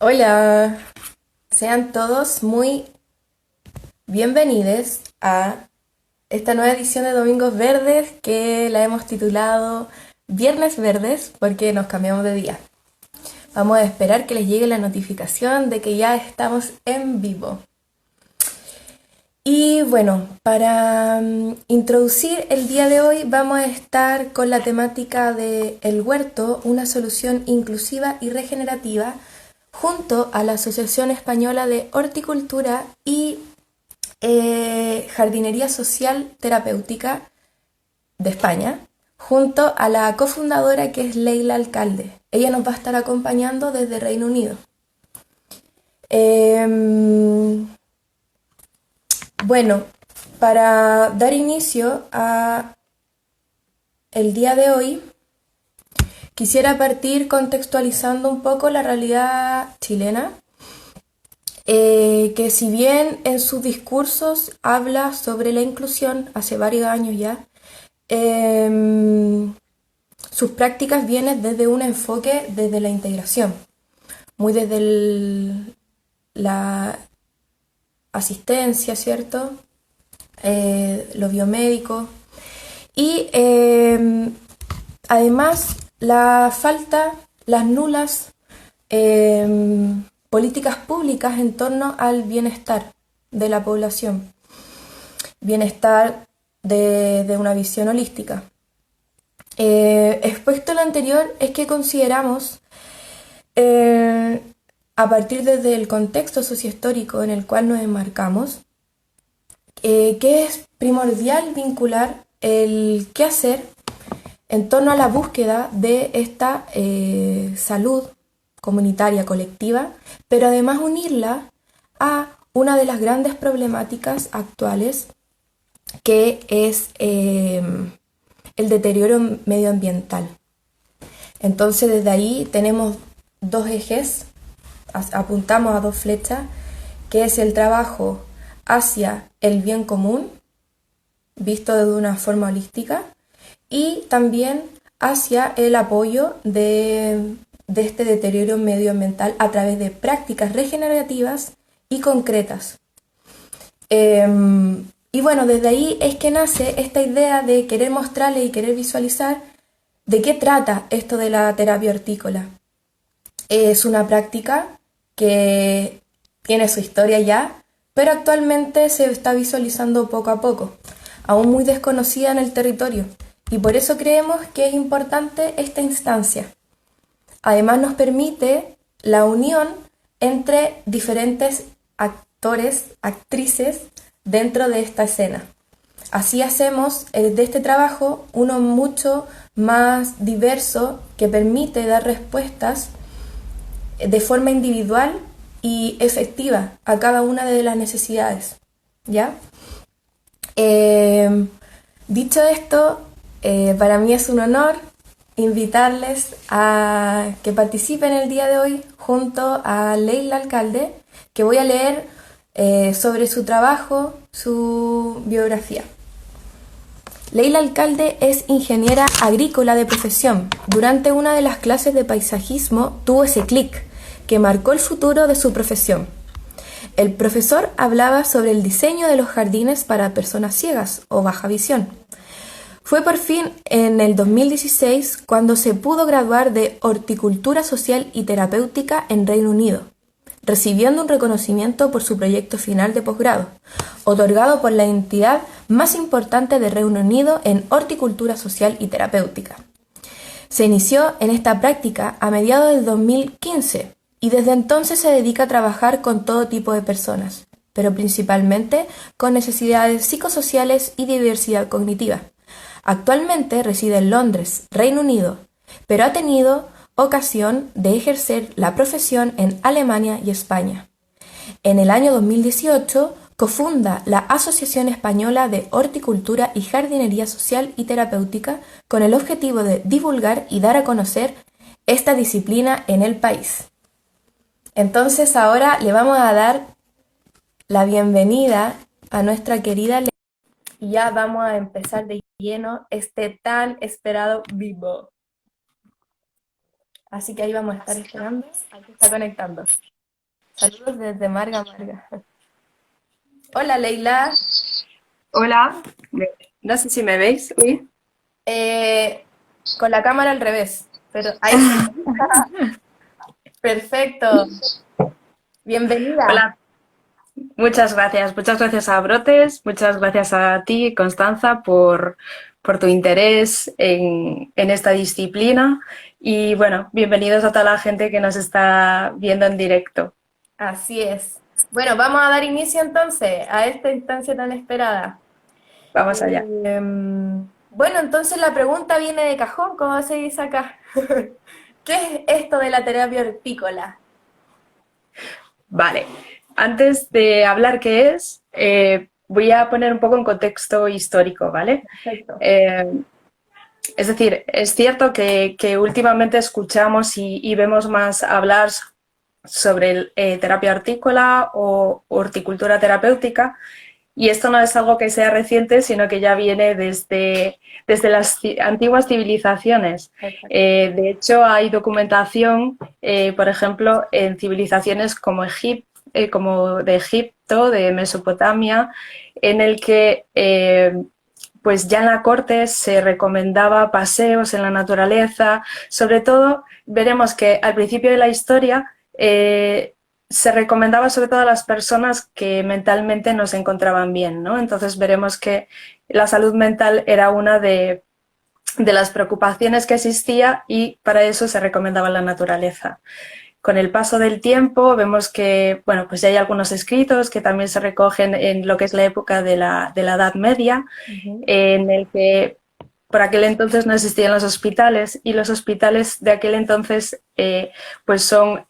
Hola, sean todos muy bienvenidos a esta nueva edición de Domingos Verdes que la hemos titulado Viernes Verdes porque nos cambiamos de día. Vamos a esperar que les llegue la notificación de que ya estamos en vivo. Y bueno, para introducir el día de hoy vamos a estar con la temática de El Huerto, una solución inclusiva y regenerativa, junto a la Asociación Española de Horticultura y Jardinería Social Terapéutica de España, junto a la cofundadora que es Leila Alcalde. Ella nos va a estar acompañando desde Reino Unido. Bueno, para dar inicio a el día de hoy, quisiera partir contextualizando un poco la realidad chilena, que si bien en sus discursos habla sobre la inclusión hace varios años ya, sus prácticas vienen desde un enfoque desde la integración, muy desde la asistencia, ¿cierto? Lo biomédico. Y además la falta, las nulas políticas públicas en torno al bienestar de la población, bienestar de una visión holística. Expuesto lo anterior es que consideramos, a partir desde el contexto sociohistórico en el cual nos enmarcamos, que es primordial vincular el qué hacer en torno a la búsqueda de esta salud comunitaria colectiva, pero además unirla a una de las grandes problemáticas actuales, que es el deterioro medioambiental. Entonces desde ahí tenemos dos ejes, apuntamos a dos flechas, que es el trabajo hacia el bien común, visto de una forma holística, y también hacia el apoyo de este deterioro medioambiental a través de prácticas regenerativas y concretas. Y bueno, desde ahí es que nace esta idea de querer mostrarle y querer visualizar de qué trata esto de la terapia hortícola. Es una práctica que tiene su historia ya, pero actualmente se está visualizando poco a poco, aún muy desconocida en el territorio, y por eso creemos que es importante esta instancia. Además nos permite la unión entre diferentes actores, actrices dentro de esta escena. Así hacemos de este trabajo uno mucho más diverso, que permite dar respuestas de forma individual y efectiva a cada una de las necesidades, ¿ya? Dicho esto, para mí es un honor invitarles a que participen el día de hoy junto a Leila Alcalde, que voy a leer sobre su trabajo, su biografía. Leila Alcalde es ingeniera agrícola de profesión. Durante una de las clases de paisajismo tuvo ese clic que marcó el futuro de su profesión. El profesor hablaba sobre el diseño de los jardines para personas ciegas o baja visión. Fue por fin en el 2016 cuando se pudo graduar de Horticultura Social y Terapéutica en Reino Unido, recibiendo un reconocimiento por su proyecto final de posgrado, otorgado por la entidad más importante de Reino Unido en horticultura social y terapéutica. Se inició en esta práctica a mediados del 2015 y desde entonces se dedica a trabajar con todo tipo de personas, pero principalmente con necesidades psicosociales y diversidad cognitiva. Actualmente reside en Londres, Reino Unido, pero ha tenido ocasión de ejercer la profesión en Alemania y España. En el año 2018 cofunda la Asociación Española de Horticultura y Jardinería Social y Terapéutica con el objetivo de divulgar y dar a conocer esta disciplina en el país. Entonces ahora le vamos a dar la bienvenida a nuestra querida Leila y ya vamos a empezar de lleno este tan esperado vivo. Así que ahí vamos a estar esperando a que está conectando. Saludos desde Marga Marga. Hola Leila. Hola, no sé si me veis. Uy. Eh, con la cámara al revés, pero ahí sí. Perfecto. Bienvenida. Hola, muchas gracias. Muchas gracias a Brotes, muchas gracias a ti, Constanza, por tu interés en esta disciplina. Y bueno, bienvenidos a toda la gente que nos está viendo en directo. Así es. Bueno, vamos a dar inicio entonces a esta instancia tan esperada. Vamos allá. Bueno, entonces la pregunta viene de cajón, ¿cómo se dice acá? ¿Qué es esto de la terapia hortícola? Vale, antes de hablar qué es, voy a poner un poco en contexto histórico, ¿vale? Perfecto. Eh, Es decir, es cierto que últimamente escuchamos y vemos más hablar sobre terapia hortícola o horticultura terapéutica, y esto no es algo que sea reciente, sino que ya viene desde las antiguas civilizaciones. Exacto. De hecho, hay documentación, por ejemplo, en civilizaciones como de Egipto, de Mesopotamia, en el que pues ya en la corte se recomendaba paseos en la naturaleza. Sobre todo, veremos que al principio de la historia se recomendaba sobre todo a las personas que mentalmente no se encontraban bien, ¿no? Entonces veremos que la salud mental era una de las preocupaciones que existía, y para eso se recomendaba la naturaleza. Con el paso del tiempo vemos que, bueno, pues ya hay algunos escritos que también se recogen en lo que es la época de la Edad Media, Ujú. en el que por aquel entonces no existían los hospitales, y los hospitales de aquel entonces pues son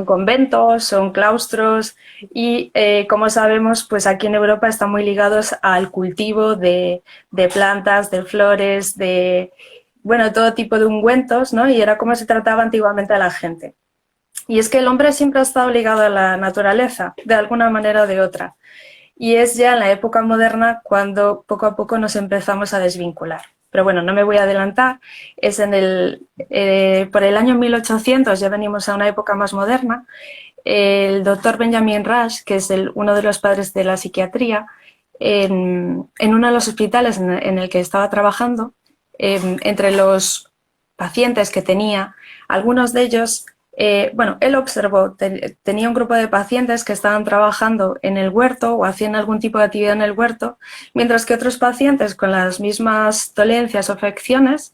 conventos, son claustros, y como sabemos, pues aquí en Europa están muy ligados al cultivo de plantas, de flores, de, bueno, todo tipo de ungüentos, ¿no? Y era como se trataba antiguamente a la gente. Y es que el hombre siempre ha estado ligado a la naturaleza, de alguna manera o de otra. Y es ya en la época moderna cuando poco a poco nos empezamos a desvincular. Pero bueno, no me voy a adelantar. Es por el año 1800, ya venimos a una época más moderna. El doctor Benjamin Rush, que es uno de los padres de la psiquiatría, en uno de los hospitales en el que estaba trabajando, entre los pacientes que tenía, algunos de ellos, bueno, él observó, tenía un grupo de pacientes que estaban trabajando en el huerto o hacían algún tipo de actividad en el huerto, mientras que otros pacientes con las mismas dolencias o afecciones,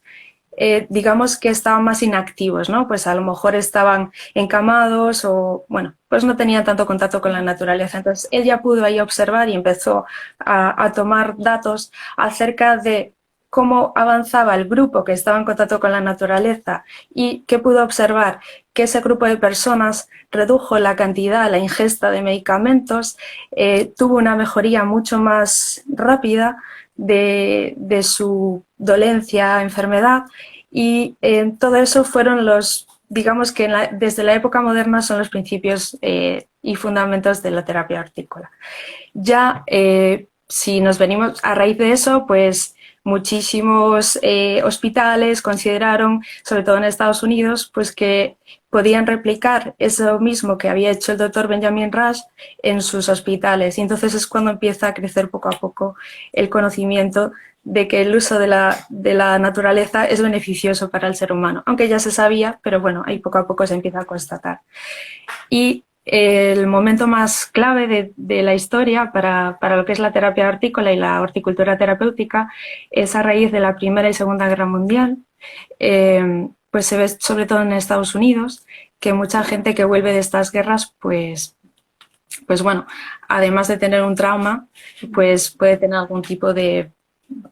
digamos que estaban más inactivos, ¿no? Pues a lo mejor estaban encamados o, bueno, pues no tenían tanto contacto con la naturaleza. Entonces, ella pudo ahí observar y empezó a tomar datos acerca de cómo avanzaba el grupo que estaba en contacto con la naturaleza, y que pudo observar que ese grupo de personas redujo la cantidad, la ingesta de medicamentos, tuvo una mejoría mucho más rápida de su dolencia, enfermedad, y todo eso fueron digamos que desde la época moderna son los principios y fundamentos de la terapia hortícola. Ya si nos venimos a raíz de eso, pues muchísimos hospitales consideraron, sobre todo en Estados Unidos, pues que podían replicar eso mismo que había hecho el doctor Benjamin Rush en sus hospitales. Y entonces es cuando empieza a crecer poco a poco el conocimiento de que el uso de la naturaleza es beneficioso para el ser humano, aunque ya se sabía, pero bueno, ahí poco a poco se empieza a constatar. Y el momento más clave de la historia para lo que es la terapia hortícola y la horticultura terapéutica es a raíz de la Primera y Segunda Guerra Mundial. Pues se ve sobre todo en Estados Unidos que mucha gente que vuelve de estas guerras, pues bueno, además de tener un trauma, pues puede tener algún tipo de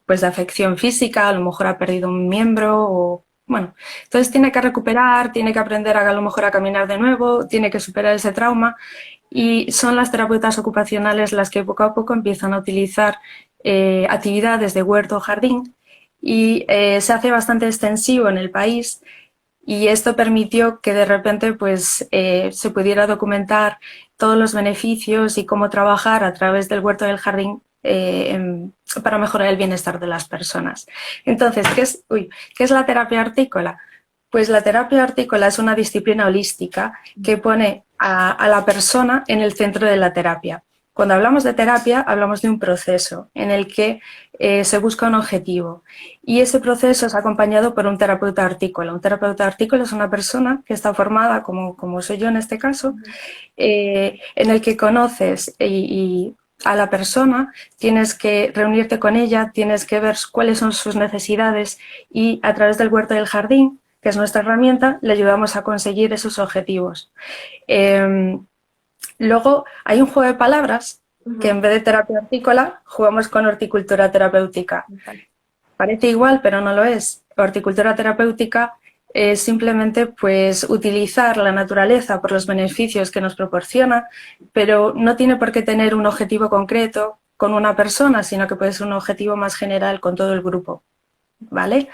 afección física, a lo mejor ha perdido un miembro o, bueno, entonces tiene que recuperar, tiene que aprender a lo mejor a caminar de nuevo, tiene que superar ese trauma, y son las terapeutas ocupacionales las que poco a poco empiezan a utilizar actividades de huerto o jardín, y se hace bastante extensivo en el país, y esto permitió que de repente pues se pudiera documentar todos los beneficios y cómo trabajar a través del huerto del jardín para mejorar el bienestar de las personas. Entonces, ¿qué es la terapia hortícola? Pues la terapia hortícola es una disciplina holística que pone a la persona en el centro de la terapia. Cuando hablamos de terapia, hablamos de un proceso en el que se busca un objetivo y ese proceso es acompañado por un terapeuta hortícola. Un terapeuta hortícola es una persona que está formada, como soy yo en este caso, en el que conoces y a la persona, tienes que reunirte con ella, tienes que ver cuáles son sus necesidades y a través del huerto del jardín, que es nuestra herramienta, le ayudamos a conseguir esos objetivos. Luego hay un juego de palabras que en vez de terapia hortícola jugamos con horticultura terapéutica. Parece igual, pero no lo es. Horticultura terapéutica es simplemente pues utilizar la naturaleza por los beneficios que nos proporciona, pero no tiene por qué tener un objetivo concreto con una persona, sino que puede ser un objetivo más general con todo el grupo, ¿vale?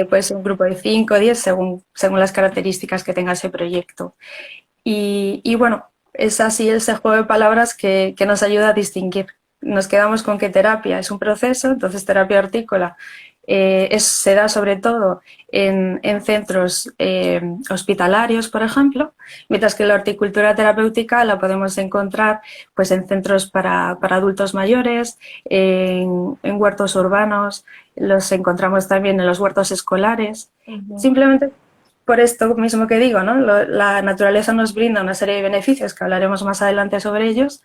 Puede ser un grupo de 5 o 10 según las características que tenga ese proyecto. Y bueno, es así ese juego de palabras que nos ayuda a distinguir. Nos quedamos con que terapia es un proceso, entonces terapia hortícola se da sobre todo en centros hospitalarios, por ejemplo, mientras que la horticultura terapéutica la podemos encontrar pues, en centros para adultos mayores, en huertos urbanos, los encontramos también en los huertos escolares. Simplemente por esto mismo que digo, ¿no? La naturaleza nos brinda una serie de beneficios que hablaremos más adelante sobre ellos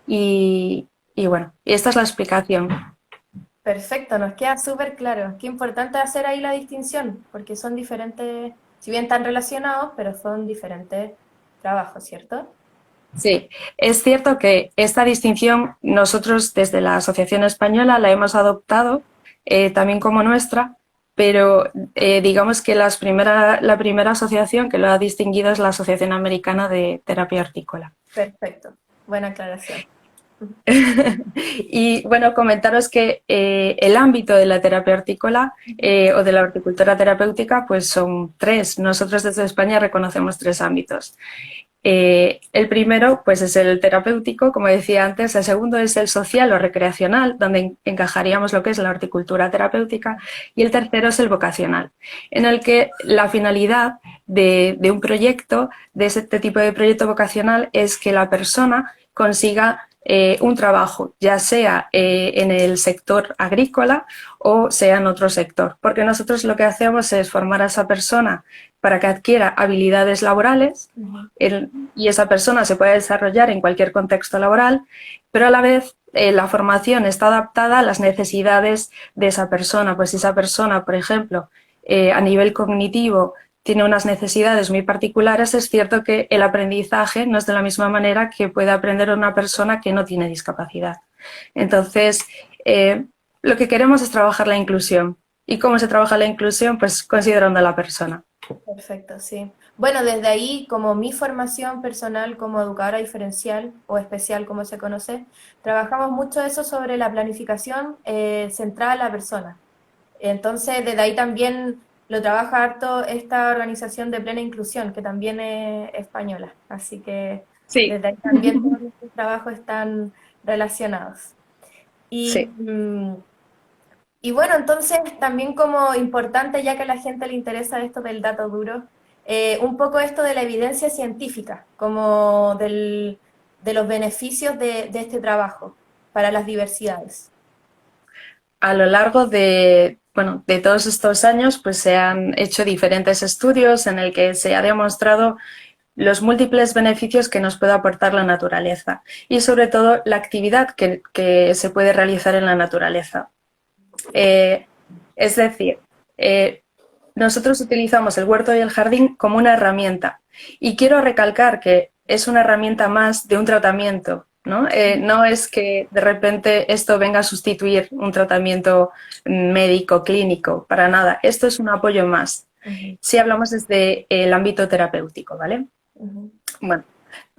y bueno, y esta es la explicación. Perfecto, nos queda súper claro. Qué importante hacer ahí la distinción, porque son diferentes, si bien están relacionados, pero son diferentes trabajos, ¿cierto? Sí, es cierto que esta distinción nosotros desde la Asociación Española la hemos adoptado también como nuestra, pero digamos que la primera asociación que lo ha distinguido es la Asociación Americana de Terapia Hortícola. Perfecto, buena aclaración. Y bueno, comentaros que el ámbito de la terapia hortícola o de la horticultura terapéutica pues son tres. Nosotros desde España reconocemos tres ámbitos. El primero pues es el terapéutico, como decía antes. El segundo es el social o recreacional, donde encajaríamos lo que es la horticultura terapéutica. Y el tercero es el vocacional, en el que la finalidad de un proyecto, de este tipo de proyecto vocacional, es que la persona consiga un trabajo, ya sea en el sector agrícola o sea en otro sector, porque nosotros lo que hacemos es formar a esa persona para que adquiera habilidades laborales y esa persona se pueda desarrollar en cualquier contexto laboral, pero a la vez la formación está adaptada a las necesidades de esa persona. Pues si esa persona, por ejemplo, a nivel cognitivo tiene unas necesidades muy particulares, es cierto que el aprendizaje no es de la misma manera que puede aprender una persona que no tiene discapacidad. Entonces, lo que queremos es trabajar la inclusión. ¿Y cómo se trabaja la inclusión? Pues considerando a la persona. Perfecto, sí. Bueno, desde ahí, como mi formación personal como educadora diferencial o especial, como se conoce, trabajamos mucho eso sobre la planificación centrada en la persona. Entonces, desde ahí también lo trabaja harto esta organización de plena inclusión, que también es española. Así que Sí, desde ahí también todos estos trabajos están relacionados. Y, sí. y bueno, entonces también como importante, ya que a la gente le interesa esto del dato duro, un poco esto de la evidencia científica, como de los beneficios de este trabajo para las diversidades. A lo largo de todos estos años, pues se han hecho diferentes estudios en el que se ha demostrado los múltiples beneficios que nos puede aportar la naturaleza y sobre todo la actividad que se puede realizar en la naturaleza. Es decir, nosotros utilizamos el huerto y el jardín como una herramienta y quiero recalcar que es una herramienta más de un tratamiento. ¿No? No es que de repente esto venga a sustituir un tratamiento médico, clínico, para nada. Esto es un apoyo más. Si hablamos desde el ámbito terapéutico, ¿vale? Bueno,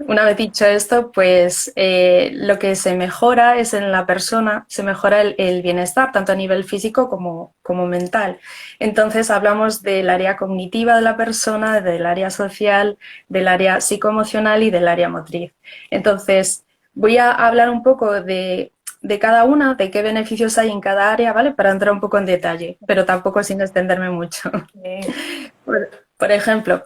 una vez dicho esto, pues lo que se mejora es en la persona, se mejora el bienestar, tanto a nivel físico como mental. Entonces hablamos del área cognitiva de la persona, del área social, del área psicoemocional y del área motriz. Entonces, voy a hablar un poco de cada una, de qué beneficios hay en cada área, ¿vale? Para entrar un poco en detalle, pero tampoco sin extenderme mucho. Sí. Por ejemplo,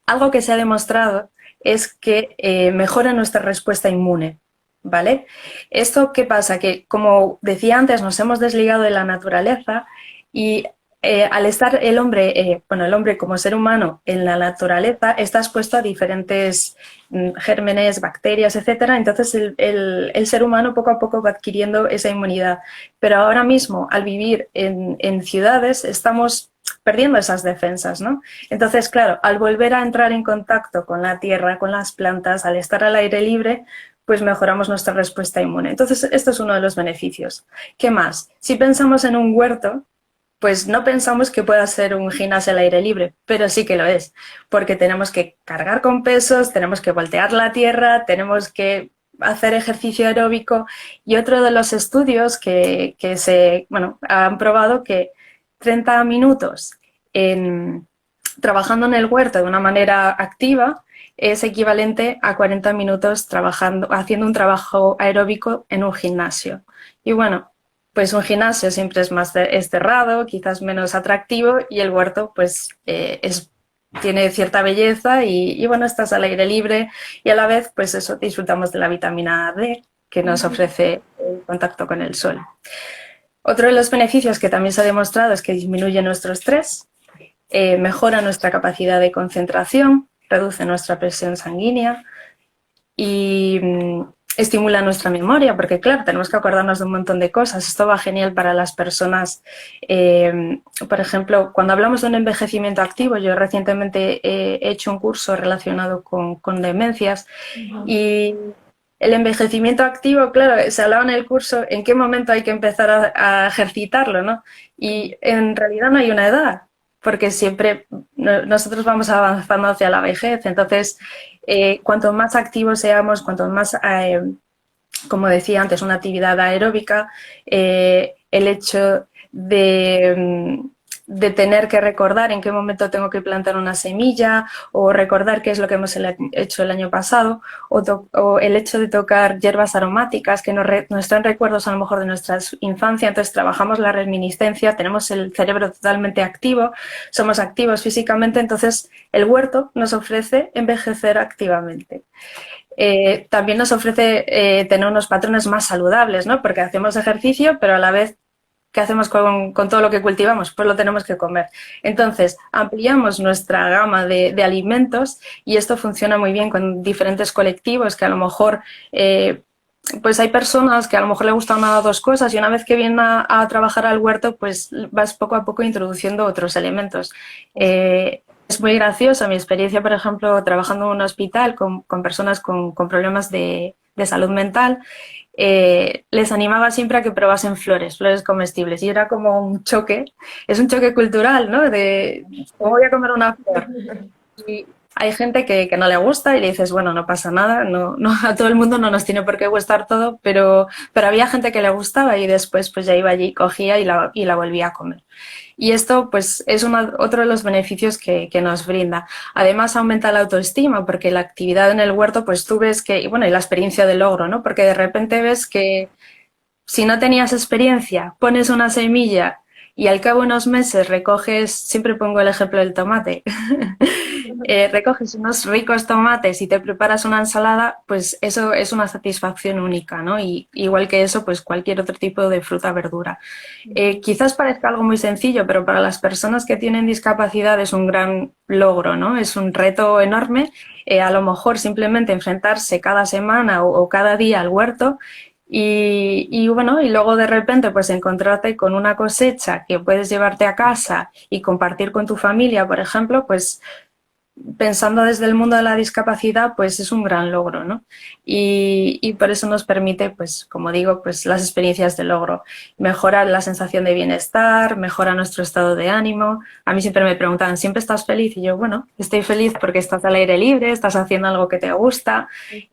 algo que se ha demostrado es que mejora nuestra respuesta inmune, ¿vale? ¿Esto qué pasa? Que, como decía antes, nos hemos desligado de la naturaleza y al estar el hombre, el hombre como ser humano en la naturaleza, está expuesto a diferentes gérmenes, bacterias, etcétera. Entonces el ser humano poco a poco va adquiriendo esa inmunidad. Pero ahora mismo, al vivir en ciudades, estamos perdiendo esas defensas, ¿no? Entonces, claro, al volver a entrar en contacto con la tierra, con las plantas, al estar al aire libre, pues mejoramos nuestra respuesta inmune. Entonces, esto es uno de los beneficios. ¿Qué más? Si pensamos en un huerto, pues no pensamos que pueda ser un gimnasio al aire libre, pero sí que lo es, porque tenemos que cargar con pesos, tenemos que voltear la tierra, tenemos que hacer ejercicio aeróbico y otro de los estudios que han probado que 30 minutos trabajando en el huerto de una manera activa es equivalente a 40 minutos haciendo un trabajo aeróbico en un gimnasio. Y bueno, pues un gimnasio siempre es más cerrado, quizás menos atractivo, y el huerto pues tiene cierta belleza y bueno, estás al aire libre y a la vez pues eso, disfrutamos de la vitamina D que nos ofrece el contacto con el sol. Otro de los beneficios que también se ha demostrado es que disminuye nuestro estrés, mejora nuestra capacidad de concentración, reduce nuestra presión sanguínea y estimula nuestra memoria, porque claro, tenemos que acordarnos de un montón de cosas. Esto va genial para las personas, por ejemplo, cuando hablamos de un envejecimiento activo, yo recientemente he hecho un curso relacionado con demencias y el envejecimiento activo, claro, se hablaba en el curso en qué momento hay que empezar a ejercitarlo, ¿no? Y en realidad no hay una edad, porque siempre nosotros vamos avanzando hacia la vejez. Entonces, cuanto más activos seamos, cuanto más, como decía antes, una actividad aeróbica, el hecho de tener que recordar en qué momento tengo que plantar una semilla o recordar qué es lo que hemos hecho el año pasado o el hecho de tocar hierbas aromáticas que nos traen recuerdos a lo mejor de nuestra infancia. Entonces trabajamos la reminiscencia, tenemos el cerebro totalmente activo, somos activos físicamente, entonces el huerto nos ofrece envejecer activamente. También nos ofrece tener unos patrones más saludables, ¿no? Porque hacemos ejercicio, pero a la vez, ¿qué hacemos con todo lo que cultivamos? Pues lo tenemos que comer. Entonces, ampliamos nuestra gama de alimentos y esto funciona muy bien con diferentes colectivos que a lo mejor, pues hay personas que a lo mejor le gustan una o dos cosas y una vez que vienen a trabajar al huerto, pues vas poco a poco introduciendo otros elementos. Es muy gracioso mi experiencia, por ejemplo, trabajando en un hospital con personas con problemas de salud mental. Les animaba siempre a que probasen flores comestibles y era como un choque, es un choque cultural, ¿no? De ¿cómo voy a comer una flor? Y hay gente que no le gusta y le dices, bueno, no pasa nada, no, a todo el mundo no nos tiene por qué gustar todo, pero había gente que le gustaba y después pues ya iba allí, cogía y la volvía a comer. Y esto pues es otro de los beneficios que nos brinda. Además aumenta la autoestima porque la actividad en el huerto pues tú ves que, y la experiencia de logro, ¿no? Porque de repente ves que si no tenías experiencia, pones una semilla y al cabo de unos meses recoges, siempre pongo el ejemplo del tomate, recoges unos ricos tomates y te preparas una ensalada, pues eso es una satisfacción única, ¿no? Y igual que eso, pues cualquier otro tipo de fruta, verdura. Quizás parezca algo muy sencillo, pero para las personas que tienen discapacidad es un gran logro, ¿no? Es un reto enorme. A lo mejor simplemente enfrentarse cada semana o cada día al huerto y luego de repente pues encontrarte con una cosecha que puedes llevarte a casa y compartir con tu familia, por ejemplo, pues pensando desde el mundo de la discapacidad, pues es un gran logro, ¿no? Y por eso nos permite, pues como digo, pues las experiencias de logro. Mejora la sensación de bienestar, mejora nuestro estado de ánimo. A mí siempre me preguntan, ¿siempre estás feliz? Y yo, bueno, estoy feliz porque estás al aire libre, estás haciendo algo que te gusta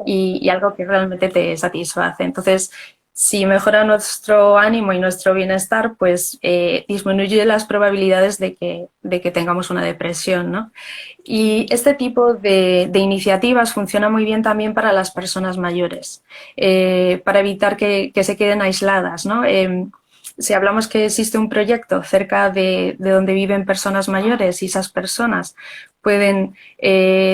y algo que realmente te satisface. Entonces, si mejora nuestro ánimo y nuestro bienestar, pues disminuye las probabilidades de que tengamos una depresión, ¿no? Y este tipo de iniciativas funciona muy bien también para las personas mayores, para evitar que se queden aisladas, ¿no? si hablamos que existe un proyecto cerca de donde viven personas mayores y esas personas pueden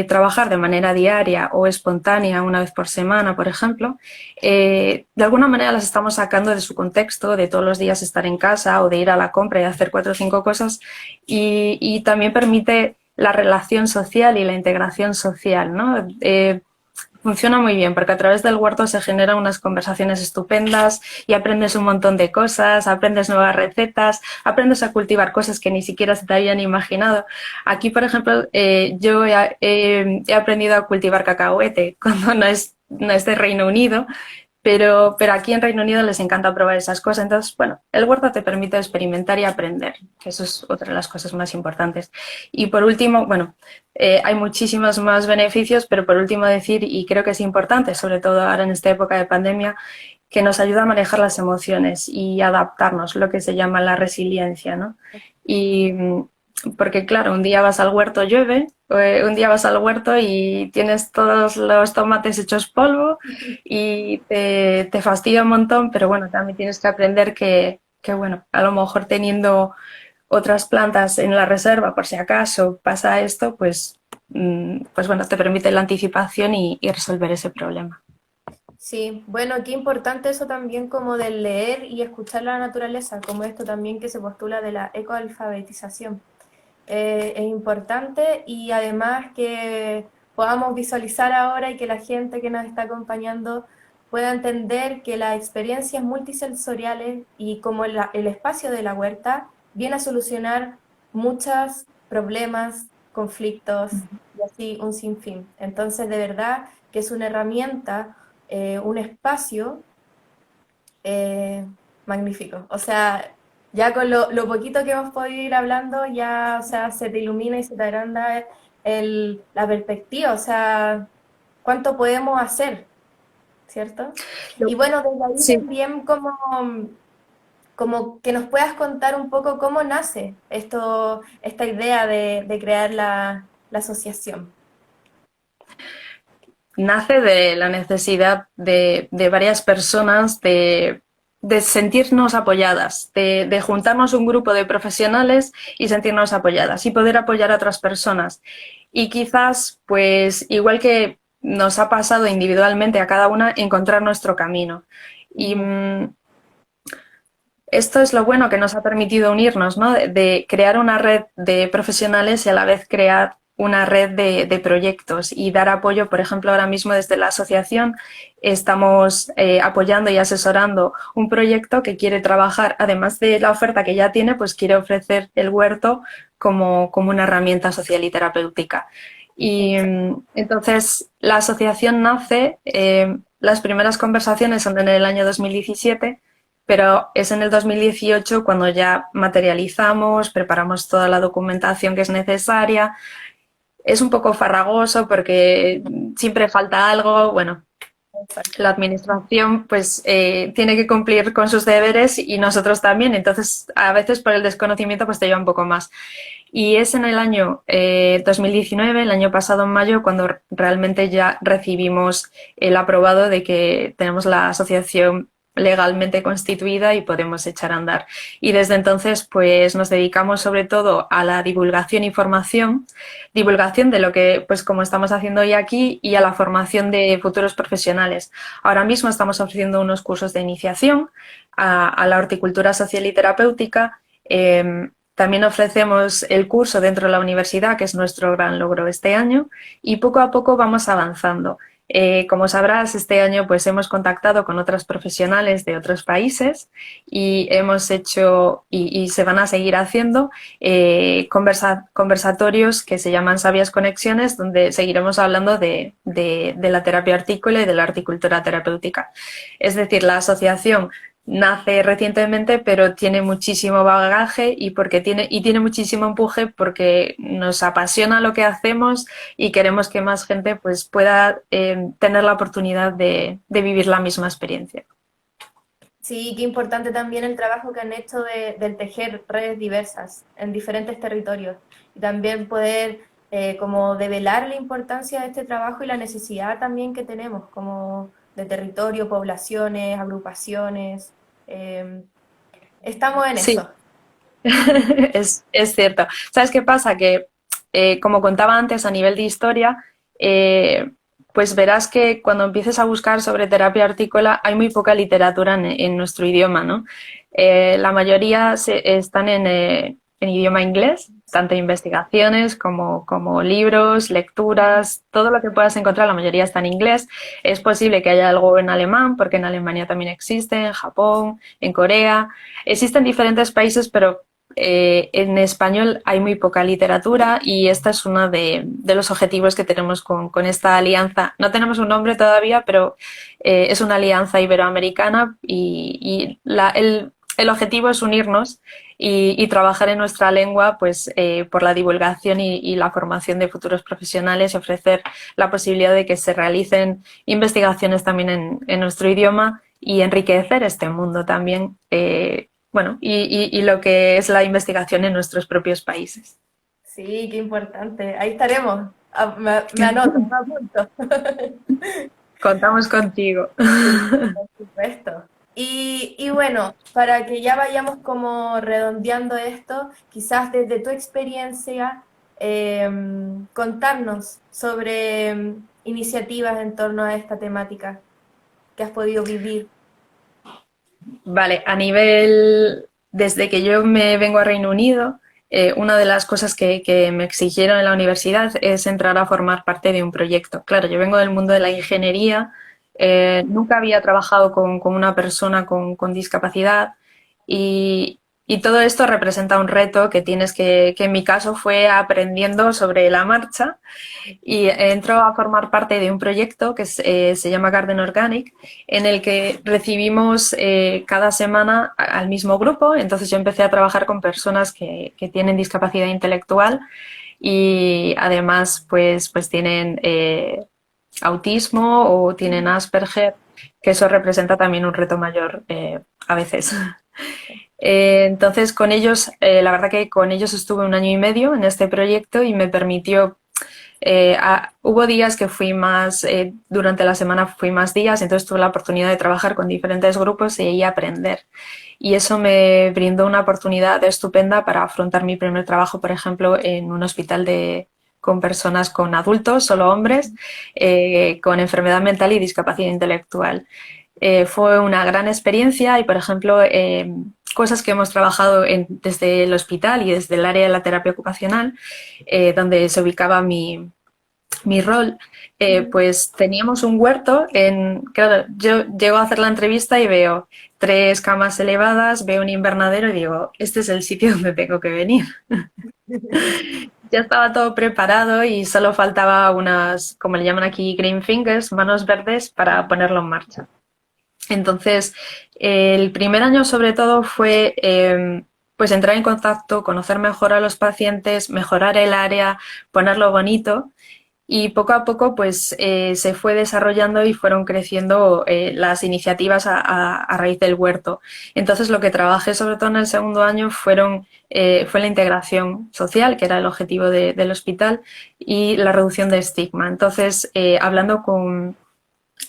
trabajar de manera diaria o espontánea una vez por semana, por ejemplo, de alguna manera las estamos sacando de su contexto, de todos los días estar en casa o de ir a la compra y hacer 4 o 5 cosas, y también permite la relación social y la integración social, ¿no? Funciona muy bien porque a través del huerto se generan unas conversaciones estupendas y aprendes un montón de cosas, aprendes nuevas recetas, aprendes a cultivar cosas que ni siquiera se te habían imaginado. Aquí, por ejemplo, yo he aprendido a cultivar cacahuete cuando no es de Reino Unido, pero aquí en Reino Unido les encanta probar esas cosas. Entonces, bueno, el huerto te permite experimentar y aprender, que eso es otra de las cosas más importantes. Y por último, bueno, hay muchísimos más beneficios, pero por último decir, y creo que es importante, sobre todo ahora en esta época de pandemia, que nos ayuda a manejar las emociones y adaptarnos, lo que se llama la resiliencia, ¿no? Y porque claro, un día vas al huerto, llueve, un día vas al huerto y tienes todos los tomates hechos polvo y te fastidia un montón, pero bueno, también tienes que aprender que bueno, a lo mejor teniendo otras plantas en la reserva, por si acaso pasa esto, pues bueno, te permite la anticipación y resolver ese problema. Sí, bueno, qué importante eso también como del leer y escuchar la naturaleza, como esto también que se postula de la ecoalfabetización. Es importante y además que podamos visualizar ahora y que la gente que nos está acompañando pueda entender que las experiencias multisensoriales y como el espacio de la huerta viene a solucionar muchos problemas, conflictos y así un sinfín. Entonces, de verdad que es una herramienta, un espacio eh, magnífico. O sea, ya con lo poquito que hemos podido ir hablando, ya, o sea, se te ilumina y se te agranda la perspectiva, o sea, cuánto podemos hacer, ¿cierto? Y bueno, desde ahí Sí, también como que nos puedas contar un poco cómo nace esta idea de crear la asociación. nace de la necesidad de varias personas de sentirnos apoyadas, de juntarnos un grupo de profesionales y sentirnos apoyadas y poder apoyar a otras personas. Y quizás, pues, igual que nos ha pasado individualmente a cada una, encontrar nuestro camino. Y esto es lo bueno que nos ha permitido unirnos, ¿no? De crear una red de profesionales y a la vez crear una red de proyectos y dar apoyo. Por ejemplo, ahora mismo desde la asociación estamos apoyando y asesorando un proyecto que quiere trabajar, además de la oferta que ya tiene, pues quiere ofrecer el huerto como una herramienta social y terapéutica. Y entonces la asociación nace, las primeras conversaciones son en el año 2017, pero es en el 2018 cuando ya materializamos, preparamos toda la documentación que es necesaria. Es un poco farragoso porque siempre falta algo. Bueno, Exacto. la administración pues tiene que cumplir con sus deberes y nosotros también. Entonces, a veces por el desconocimiento pues te lleva un poco más. Y es en el año 2019, el año pasado en mayo, cuando realmente ya recibimos el aprobado de que tenemos la asociación legalmente constituida y podemos echar a andar. Y desde entonces pues nos dedicamos sobre todo a la divulgación y formación, divulgación de lo que pues como estamos haciendo hoy aquí y a la formación de futuros profesionales. Ahora mismo estamos ofreciendo unos cursos de iniciación a la horticultura social y terapéutica. También ofrecemos el curso dentro de la universidad, que es nuestro gran logro este año, y poco a poco vamos avanzando. Como sabrás, este año pues hemos contactado con otras profesionales de otros países y hemos hecho y se van a seguir haciendo conversatorios que se llaman Sabias Conexiones, donde seguiremos hablando de la terapia hortícola y de la horticultura terapéutica. Es decir, la asociación nace recientemente, pero tiene muchísimo bagaje y tiene muchísimo empuje porque nos apasiona lo que hacemos y queremos que más gente pues, pueda tener la oportunidad de vivir la misma experiencia. Sí, qué importante también el trabajo que han hecho del tejer redes diversas en diferentes territorios y también poder como develar la importancia de este trabajo y la necesidad también que tenemos como de territorio, poblaciones, agrupaciones. Estamos en Sí, eso. es cierto. ¿Sabes qué pasa? Que, como contaba antes, a nivel de historia, pues verás que cuando empieces a buscar sobre terapia hortícola hay muy poca literatura en nuestro idioma, ¿no? La mayoría están en idioma inglés, tanto investigaciones como libros, lecturas, todo lo que puedas encontrar, la mayoría está en inglés. Es posible que haya algo en alemán, porque en Alemania también existe, en Japón, en Corea. Existen diferentes países, pero en español hay muy poca literatura y este es uno de los objetivos que tenemos con esta alianza. No tenemos un nombre todavía, pero es una alianza iberoamericana el objetivo es unirnos y trabajar en nuestra lengua pues, por la divulgación y la formación de futuros profesionales y ofrecer la posibilidad de que se realicen investigaciones también en nuestro idioma y enriquecer este mundo también. Bueno, y lo que es la investigación en nuestros propios países. Sí, qué importante. Ahí estaremos. Ah, me anoto, me apunto. Contamos contigo. Sí, por supuesto. Y bueno, para que ya vayamos como redondeando esto, quizás desde tu experiencia, contarnos sobre iniciativas en torno a esta temática que has podido vivir. Vale, desde que yo me vengo a Reino Unido, una de las cosas que me exigieron en la universidad es entrar a formar parte de un proyecto. Claro, yo vengo del mundo de la ingeniería, nunca había trabajado con una persona con discapacidad y todo esto representa un reto que tienes que en mi caso fue aprendiendo sobre la marcha y entro a formar parte de un proyecto que se llama Garden Organic, en el que recibimos cada semana al mismo grupo. Entonces yo empecé a trabajar con personas que tienen discapacidad intelectual y además pues tienen autismo o tienen Asperger, que eso representa también un reto mayor a veces. Entonces, con ellos, la verdad que con ellos estuve un año y medio en este proyecto y me permitió hubo días que fui más, durante la semana fui más días, entonces tuve la oportunidad de trabajar con diferentes grupos y aprender. Y eso me brindó una oportunidad estupenda para afrontar mi primer trabajo, por ejemplo, en un hospital con personas, con adultos, solo hombres, con enfermedad mental y discapacidad intelectual. Fue una gran experiencia y, por ejemplo, cosas que hemos trabajado desde el hospital y desde el área de la terapia ocupacional, donde se ubicaba mi rol, pues teníamos un huerto claro, yo llego a hacer la entrevista y veo 3 camas elevadas, veo un invernadero y digo, este es el sitio donde tengo que venir. Ya estaba todo preparado y solo faltaba unas, como le llaman aquí, green fingers, manos verdes, para ponerlo en marcha. Entonces, el primer año sobre todo fue pues entrar en contacto, conocer mejor a los pacientes, mejorar el área, ponerlo bonito y poco a poco pues se fue desarrollando y fueron creciendo las iniciativas a raíz del huerto. Entonces lo que trabajé sobre todo en el segundo año fue la integración social, que era el objetivo del hospital, y la reducción de estigma. Entonces, hablando con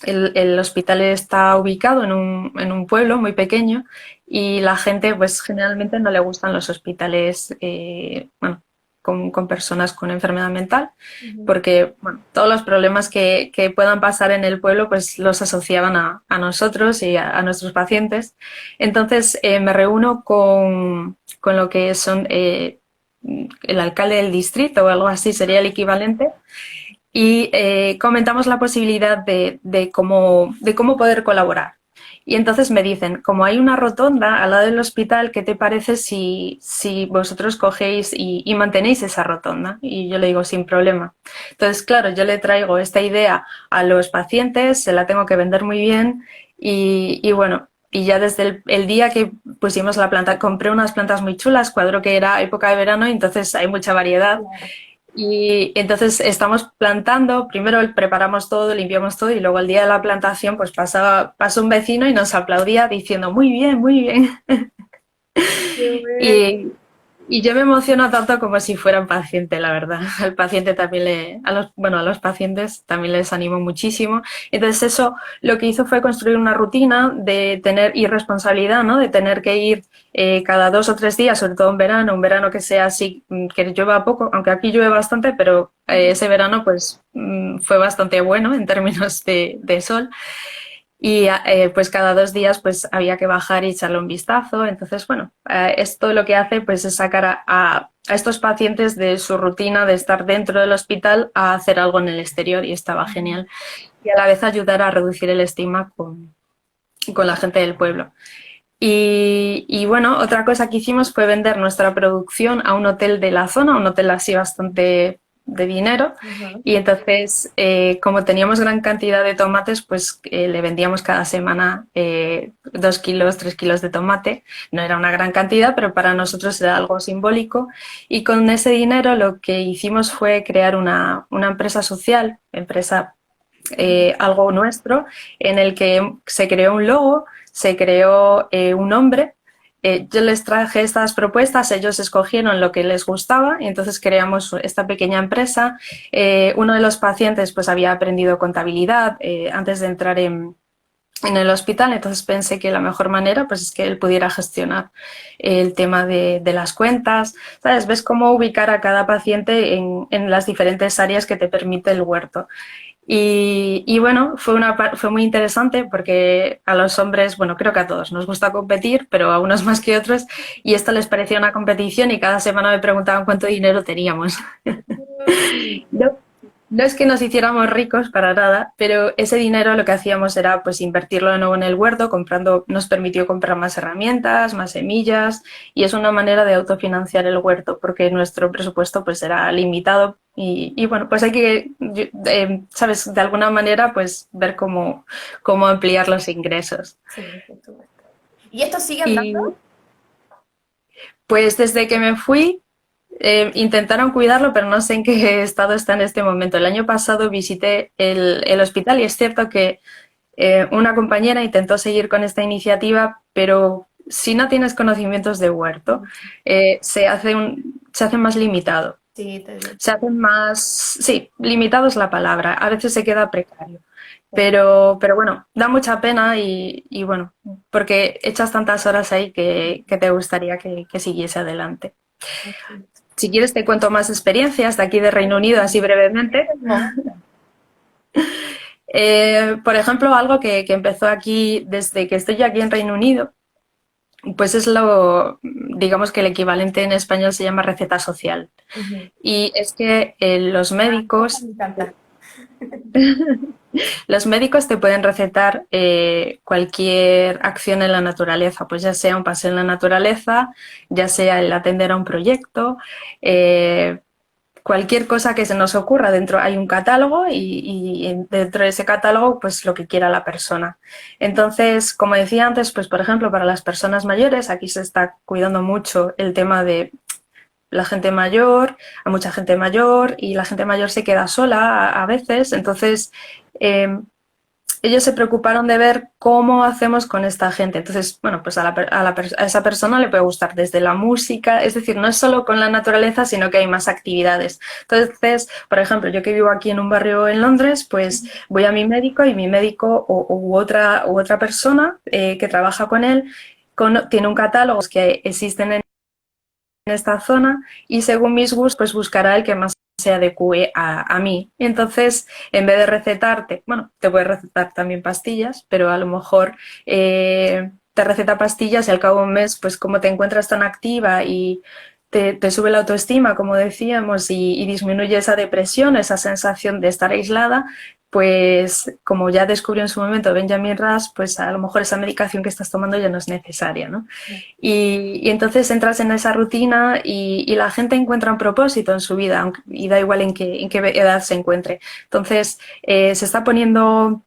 el hospital está ubicado en un pueblo muy pequeño y la gente pues generalmente no le gustan los hospitales bueno, con personas con enfermedad mental Ujú. porque bueno, todos los problemas que puedan pasar en el pueblo pues los asociaban a nosotros y a nuestros pacientes. Entonces me reúno con lo que son el alcalde del distrito o algo así sería el equivalente y comentamos la posibilidad de cómo poder colaborar. Y entonces me dicen, como hay una rotonda al lado del hospital, ¿qué te parece si vosotros cogéis y mantenéis esa rotonda? Y yo le digo, sin problema. Entonces, claro, yo le traigo esta idea a los pacientes, se la tengo que vender muy bien y bueno, y ya desde el día que pusimos la planta, compré unas plantas muy chulas, cuadro que era época de verano, entonces hay mucha variedad. Claro. Y entonces estamos plantando, primero preparamos todo, limpiamos todo y luego el día de la plantación pues pasó un vecino y nos aplaudía diciendo muy bien, muy bien. Qué bueno. Y, Y yo me emociono tanto como si fuera un paciente, la verdad. Al paciente también bueno, a los pacientes también les animo muchísimo. Entonces eso lo que hizo fue construir una rutina de tener irresponsabilidad, ¿no? De tener que ir cada 2 o 3 días, sobre todo en verano, un verano que sea así, que llueva poco, aunque aquí llueve bastante, pero ese verano pues fue bastante bueno en términos de sol. Y pues cada 2 días pues había que bajar y echarle un vistazo. Entonces, bueno, esto lo que hace pues es sacar a estos pacientes de su rutina de estar dentro del hospital a hacer algo en el exterior y estaba genial. Y a la vez ayudar a reducir el estigma con la gente del pueblo. Y bueno, otra cosa que hicimos fue vender nuestra producción a un hotel de la zona, un hotel así bastante de dinero. Y entonces, como teníamos gran cantidad de tomates, pues le vendíamos cada semana 2 kilos, 3 kilos de tomate. No era una gran cantidad, pero para nosotros era algo simbólico. Y con ese dinero lo que hicimos fue crear una empresa social, algo nuestro, en el que se creó un logo, se creó un nombre. Yo les traje estas propuestas, ellos escogieron lo que les gustaba y entonces creamos esta pequeña empresa. Uno de los pacientes pues había aprendido contabilidad antes de entrar en el hospital, entonces pensé que la mejor manera pues es que él pudiera gestionar el tema de las cuentas, ¿sabes? Ves cómo ubicar a cada paciente en las diferentes áreas que te permite el huerto. Y bueno, fue muy interesante porque a los hombres, bueno, creo que a todos nos gusta competir, pero a unos más que otros, y esto les parecía una competición y cada semana me preguntaban cuánto dinero teníamos. No, no es que nos hiciéramos ricos para nada, pero ese dinero lo que hacíamos era pues invertirlo de nuevo en el huerto, nos permitió comprar más herramientas, más semillas, y es una manera de autofinanciar el huerto porque nuestro presupuesto pues era limitado y bueno, pues hay que, sabes, de alguna manera pues ver cómo ampliar los ingresos. Sí, por supuesto. ¿Y esto sigue Y andando? pues desde que me fui intentaron cuidarlo, pero no sé en qué estado está en este momento. El año pasado visité el hospital y es cierto que una compañera intentó seguir con esta iniciativa, pero si no tienes conocimientos de huerto, se hace más limitado. Sí, te digo. Se hace más, sí, limitado es la palabra. A veces se queda precario. Pero bueno, da mucha pena y bueno, porque echas tantas horas ahí que te gustaría que siguiese adelante. Si quieres te cuento más experiencias de aquí de Reino Unido, así brevemente. No. Por ejemplo, algo que empezó aquí desde que estoy aquí en Reino Unido, pues digamos que el equivalente en español se llama receta social. Ujú. Y es que Me encanta. los médicos te pueden recetar cualquier acción en la naturaleza, pues ya sea un paseo en la naturaleza, ya sea el atender a un proyecto, eh, cualquier cosa que se nos ocurra. Dentro hay un catálogo y dentro de ese catálogo pues lo que quiera la persona. Entonces, como decía antes, pues por ejemplo para las personas mayores aquí se está cuidando mucho el tema de la gente mayor, a mucha gente mayor y la gente mayor se queda sola a veces. Entonces, eh, ellos se preocuparon de ver cómo hacemos con esta gente. Entonces, bueno, pues a esa persona le puede gustar desde la música, es decir, no es solo con la naturaleza, sino que hay más actividades. Entonces, por ejemplo, yo que vivo aquí en un barrio en Londres, pues voy a mi médico y mi médico u otra persona que trabaja con él tiene un catálogo que existen en esta zona y según mis gustos, pues buscará el que más se adecue a mí. Entonces, en vez de recetarte, bueno, te puede recetar también pastillas, pero a lo mejor te receta pastillas y al cabo de un mes, pues como te encuentras tan activa y te sube la autoestima, como decíamos, y disminuye esa depresión, esa sensación de estar aislada, pues como ya descubrió en su momento Benjamin Rush, pues a lo mejor esa medicación que estás tomando ya no es necesaria, ¿no? Y entonces entras en esa rutina y la gente encuentra un propósito en su vida y da igual en qué edad se encuentre. Entonces se está poniendo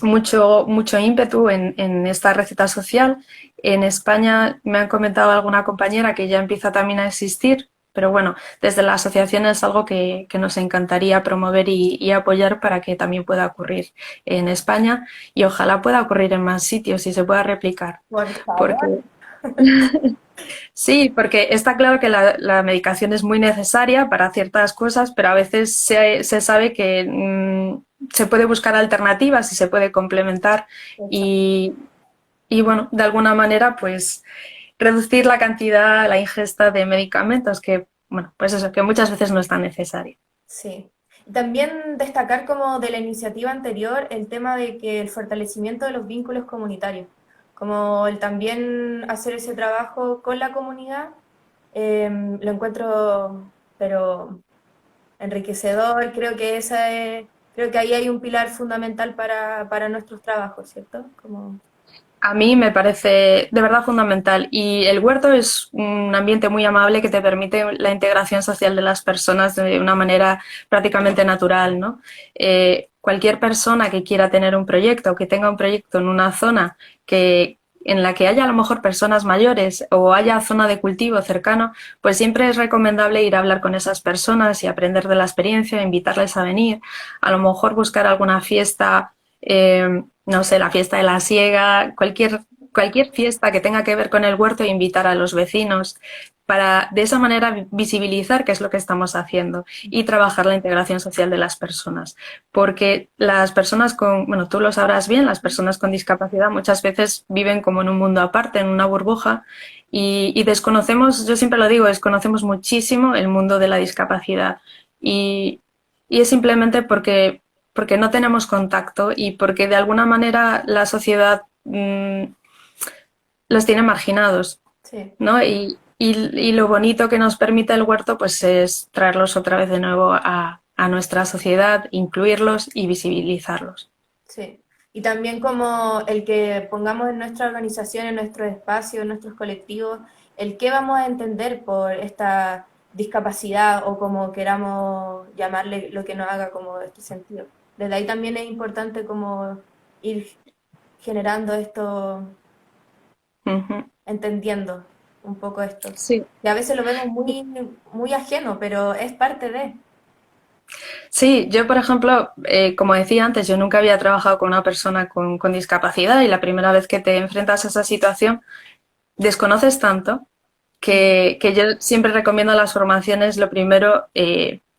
mucho ímpetu en esta receta social. En España me han comentado alguna compañera que ya empieza también a existir, pero bueno, desde la asociación es algo que nos encantaría promover y apoyar para que también pueda ocurrir en España y ojalá pueda ocurrir en más sitios y se pueda replicar. Por Porque favor. Sí, porque está claro que la medicación es muy necesaria para ciertas cosas, pero a veces se sabe que se puede buscar alternativas y se puede complementar Exacto. y, y, bueno, de alguna manera, pues reducir la cantidad, la ingesta de medicamentos que, bueno, pues eso, que muchas veces no es tan necesario. Sí. También destacar como de la iniciativa anterior el tema de que el fortalecimiento de los vínculos comunitarios, como el también hacer ese trabajo con la comunidad, lo encuentro, pero enriquecedor. Creo que ahí hay un pilar fundamental para nuestros trabajos, ¿cierto? Como, A mí me parece de verdad fundamental y el huerto es un ambiente muy amable que te permite la integración social de las personas de una manera prácticamente natural, ¿no? Cualquier persona que quiera tener un proyecto o que tenga un proyecto en una zona en la que haya a lo mejor personas mayores o haya zona de cultivo cercano, pues siempre es recomendable ir a hablar con esas personas y aprender de la experiencia, invitarles a venir, a lo mejor buscar alguna fiesta no sé, la fiesta de la siega, cualquier fiesta que tenga que ver con el huerto e invitar a los vecinos para de esa manera visibilizar qué es lo que estamos haciendo y trabajar la integración social de las personas. Porque las personas con, bueno, tú lo sabrás bien, las personas con discapacidad muchas veces viven como en un mundo aparte, en una burbuja y desconocemos, yo siempre lo digo, desconocemos muchísimo el mundo de la discapacidad y, y es simplemente porque no tenemos contacto y porque de alguna manera la sociedad los tiene marginados, sí. ¿no? Y lo bonito que nos permite el huerto pues es traerlos otra vez de nuevo a nuestra sociedad, incluirlos y visibilizarlos. Sí. Y también como el que pongamos en nuestra organización, en nuestros espacios, en nuestros colectivos, el qué vamos a entender por esta discapacidad o como queramos llamarle lo que nos haga como este sentido. Desde ahí también es importante como ir generando esto, Uh -huh. entendiendo un poco esto. Sí. Y a veces lo vemos muy, muy ajeno, pero es parte de. Sí, yo por ejemplo, como decía antes, yo nunca había trabajado con una persona con discapacidad y la primera vez que te enfrentas a esa situación desconoces tanto que yo siempre recomiendo las formaciones, lo primero,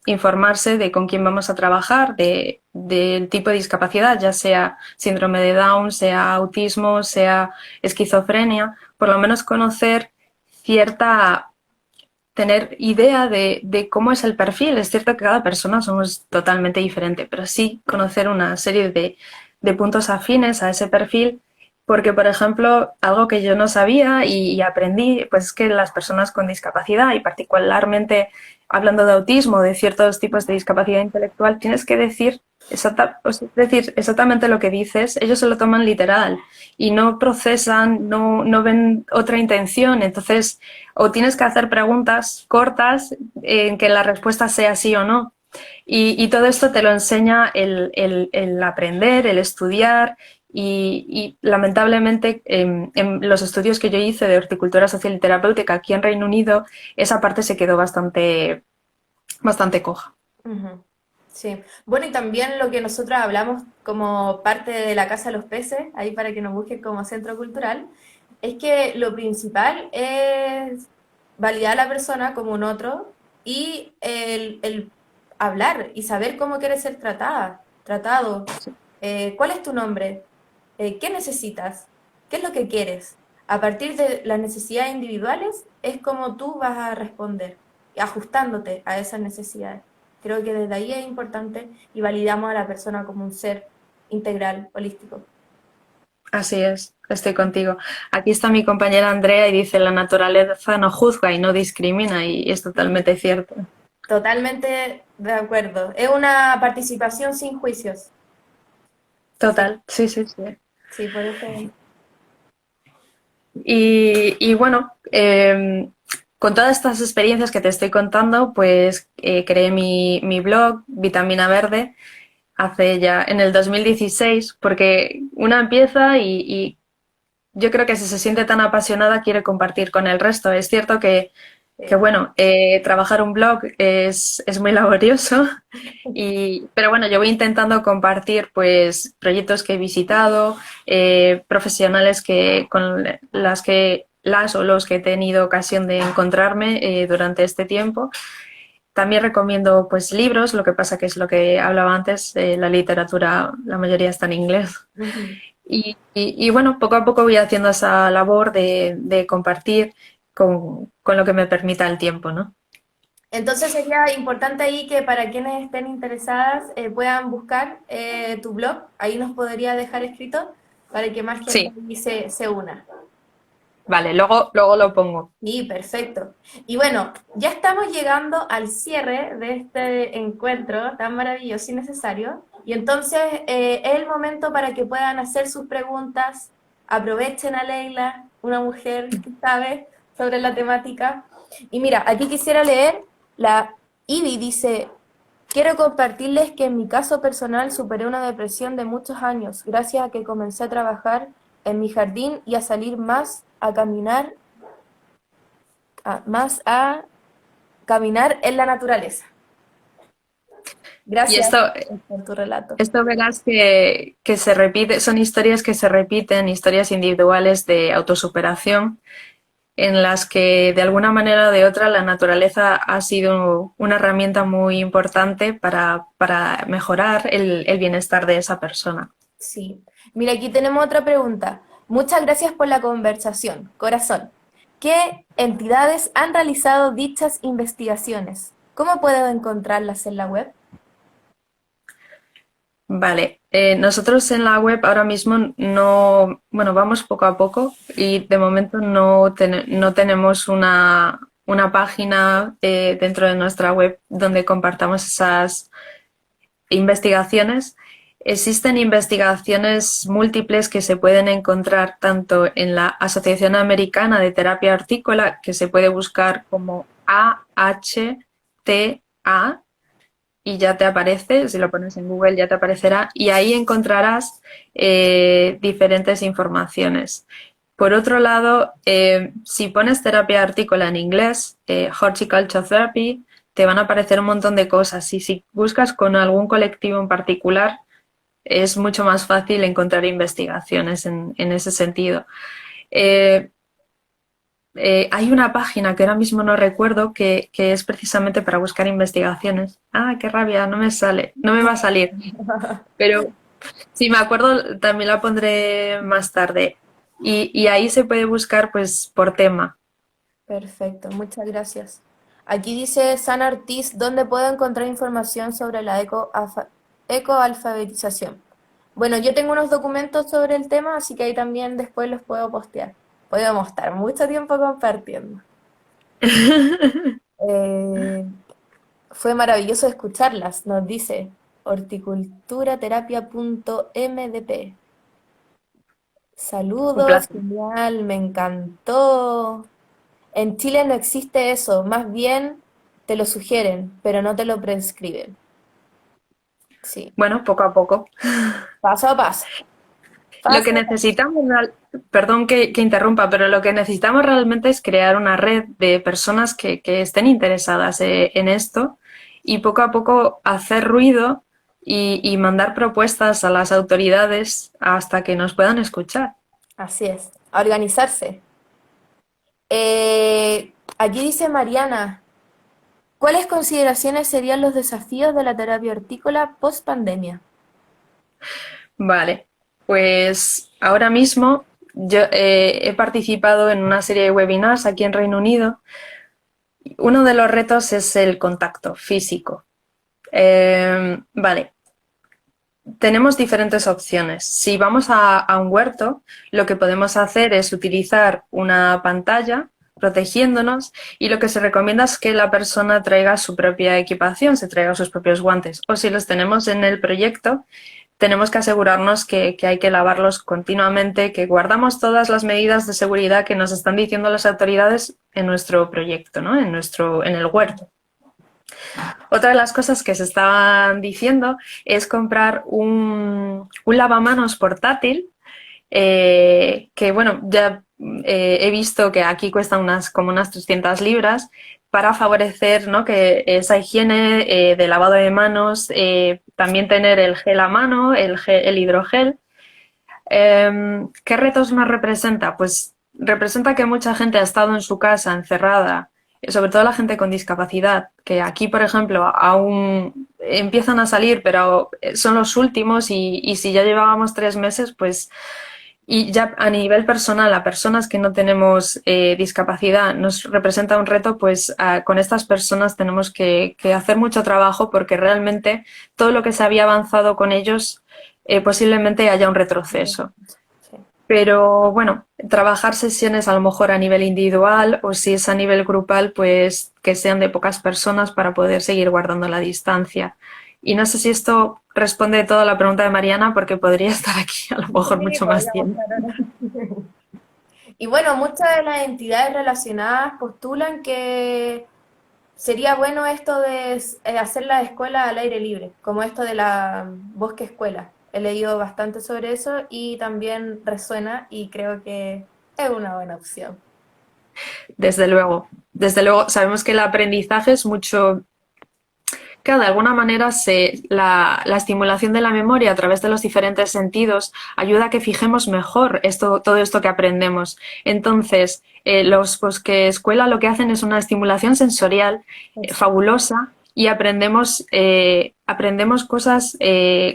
informarse de con quién vamos a trabajar, del tipo de discapacidad, ya sea síndrome de Down, sea autismo, sea esquizofrenia, por lo menos conocer cierta, tener idea de cómo es el perfil. Es cierto que cada persona somos totalmente diferente, pero sí conocer una serie de puntos afines a ese perfil porque, por ejemplo, algo que yo no sabía y aprendí, pues es que las personas con discapacidad, y particularmente hablando de autismo, de ciertos tipos de discapacidad intelectual, tienes que decir, decir exactamente lo que dices, ellos se lo toman literal y no procesan, no ven otra intención. Entonces, o tienes que hacer preguntas cortas en que la respuesta sea sí o no. Y todo esto te lo enseña el aprender, el estudiar y lamentablemente en los estudios que yo hice de horticultura social y terapéutica aquí en Reino Unido, esa parte se quedó bastante coja. Ujú. Sí. Bueno, y también lo que nosotros hablamos como parte de la Casa de los Peces, ahí para que nos busquen como centro cultural, es que lo principal es validar a la persona como un otro y el hablar y saber cómo quieres ser tratada, tratado. ¿Cuál es tu nombre? ¿Qué necesitas? ¿Qué es lo que quieres? A partir de las necesidades individuales es como tú vas a responder, ajustándote a esas necesidades. Creo que desde ahí es importante y validamos a la persona como un ser integral, holístico. Así es, estoy contigo. Aquí está mi compañera Andrea y dice, la naturaleza no juzga y no discrimina y es totalmente cierto. Totalmente de acuerdo. Es una participación sin juicios. Sí, Total, sí, sí, sí. sí, por eso. Y bueno, con todas estas experiencias que te estoy contando, pues creé mi blog, Vitamina Verde, hace ya en el 2016, porque una empieza y yo creo que si se siente tan apasionada quiere compartir con el resto. Es cierto que Sí. bueno, trabajar un blog es muy laborioso, pero bueno, yo voy intentando compartir pues proyectos que he visitado, profesionales con las que las o los que he tenido ocasión de encontrarme durante este tiempo. También recomiendo pues libros, lo que pasa que es lo que hablaba antes, la literatura, la mayoría está en inglés. Ujú. Y bueno, poco a poco voy haciendo esa labor de compartir con lo que me permita el tiempo, ¿no? Entonces sería importante ahí que para quienes estén interesadas puedan buscar tu blog, ahí nos podría dejar escrito para que más gente Sí, ahí se una. vale, luego lo pongo. Sí, perfecto. Y bueno, ya estamos llegando al cierre de este encuentro tan maravilloso y necesario. Y entonces es el momento para que puedan hacer sus preguntas. Aprovechen a Leila, una mujer que sabe sobre la temática. Y mira, aquí quisiera leer, la Ivy dice, quiero compartirles que en mi caso personal superé una depresión de muchos años gracias a que comencé a trabajar en mi jardín y a salir más a caminar más a caminar en la naturaleza. Y Gracias esto, por tu relato. esto verás que se repite, son historias que se repiten, historias individuales de autosuperación, en las que de alguna manera o de otra la naturaleza ha sido una herramienta muy importante para mejorar el bienestar de esa persona. Sí. Mira, aquí tenemos otra pregunta. Muchas gracias por la conversación. Corazón, ¿qué entidades han realizado dichas investigaciones? ¿Cómo puedo encontrarlas en la web? Vale, nosotros en la web ahora mismo no, bueno, vamos poco a poco y de momento no tenemos una página dentro de nuestra web donde compartamos esas investigaciones. Existen investigaciones múltiples que se pueden encontrar tanto en la Asociación Americana de Terapia Hortícola, que se puede buscar como AHTA, y ya te aparece, si lo pones en Google ya te aparecerá, y ahí encontrarás diferentes informaciones. Por otro lado, si pones terapia hortícola en inglés, Horticulture Therapy, te van a aparecer un montón de cosas. Y si buscas con algún colectivo en particular, es mucho más fácil encontrar investigaciones en ese sentido. Eh, hay una página que ahora mismo no recuerdo que es precisamente para buscar investigaciones. Ah, qué rabia, no me sale, no me va a salir. Pero si me acuerdo, también la pondré más tarde. Y ahí se puede buscar pues por tema. Perfecto, muchas gracias. Aquí dice Sana Ortiz, ¿dónde puedo encontrar información sobre la ecoalfabetización? Bueno, yo tengo unos documentos sobre el tema, así que ahí también después los puedo postear. Podemos estar mucho tiempo compartiendo. Eh, fue maravilloso escucharlas, nos dice horticulturaterapia.mdp. Un Saludos, placer. genial, me encantó. En Chile no existe eso, más bien te lo sugieren, pero no te lo prescriben. Sí, Bueno, poco a poco. paso a paso, Lo que paso a paso. necesitamos, perdón que interrumpa, pero lo que necesitamos realmente es crear una red de personas que estén interesadas en esto y poco a poco hacer ruido y mandar propuestas a las autoridades hasta que nos puedan escuchar. Así es, a organizarse. Aquí dice Mariana, ¿cuáles consideraciones serían los desafíos de la terapia hortícola post pandemia? Vale, pues ahora mismo yo he participado en una serie de webinars aquí en Reino Unido. Uno de los retos es el contacto físico. Vale, tenemos diferentes opciones. Si vamos a un huerto, lo que podemos hacer es utilizar una pantalla protegiéndonos y lo que se recomienda es que la persona traiga su propia equipación, se traiga sus propios guantes. O si los tenemos en el proyecto, tenemos que asegurarnos que hay que lavarlos continuamente, que guardamos todas las medidas de seguridad que nos están diciendo las autoridades en nuestro proyecto, ¿no? En el huerto. Otra de las cosas que se estaban diciendo es comprar un lavamanos portátil que, bueno, ya he visto que aquí cuesta como unas 300 libras para favorecer, ¿no?, que esa higiene de lavado de manos, también tener el gel a mano, el hidrogel. ¿Qué retos nos representa? Pues representa que mucha gente ha estado en su casa encerrada, sobre todo la gente con discapacidad, que aquí, por ejemplo, aún empiezan a salir, pero son los últimos y si ya llevábamos 3 meses, pues y ya a nivel personal, a personas que no tenemos discapacidad, nos representa un reto, pues con estas personas tenemos que hacer mucho trabajo porque realmente todo lo que se había avanzado con ellos posiblemente haya un retroceso. Sí. Pero bueno, trabajar sesiones a lo mejor a nivel individual o si es a nivel grupal, pues que sean de pocas personas para poder seguir guardando la distancia. Y no sé si esto responde toda la pregunta de Mariana porque podría estar aquí a lo mejor Sí, mucho más podríamos tiempo. estar ahora. Y bueno, muchas de las entidades relacionadas postulan que sería bueno esto de hacer la escuela al aire libre, como esto de la bosque escuela. He leído bastante sobre eso y también resuena y creo que es una buena opción. Desde luego, sabemos que el aprendizaje es mucho que de alguna manera la estimulación de la memoria a través de los diferentes sentidos ayuda a que fijemos mejor todo esto que aprendemos. Entonces, los pues, que escuela lo que hacen es una estimulación sensorial fabulosa y aprendemos cosas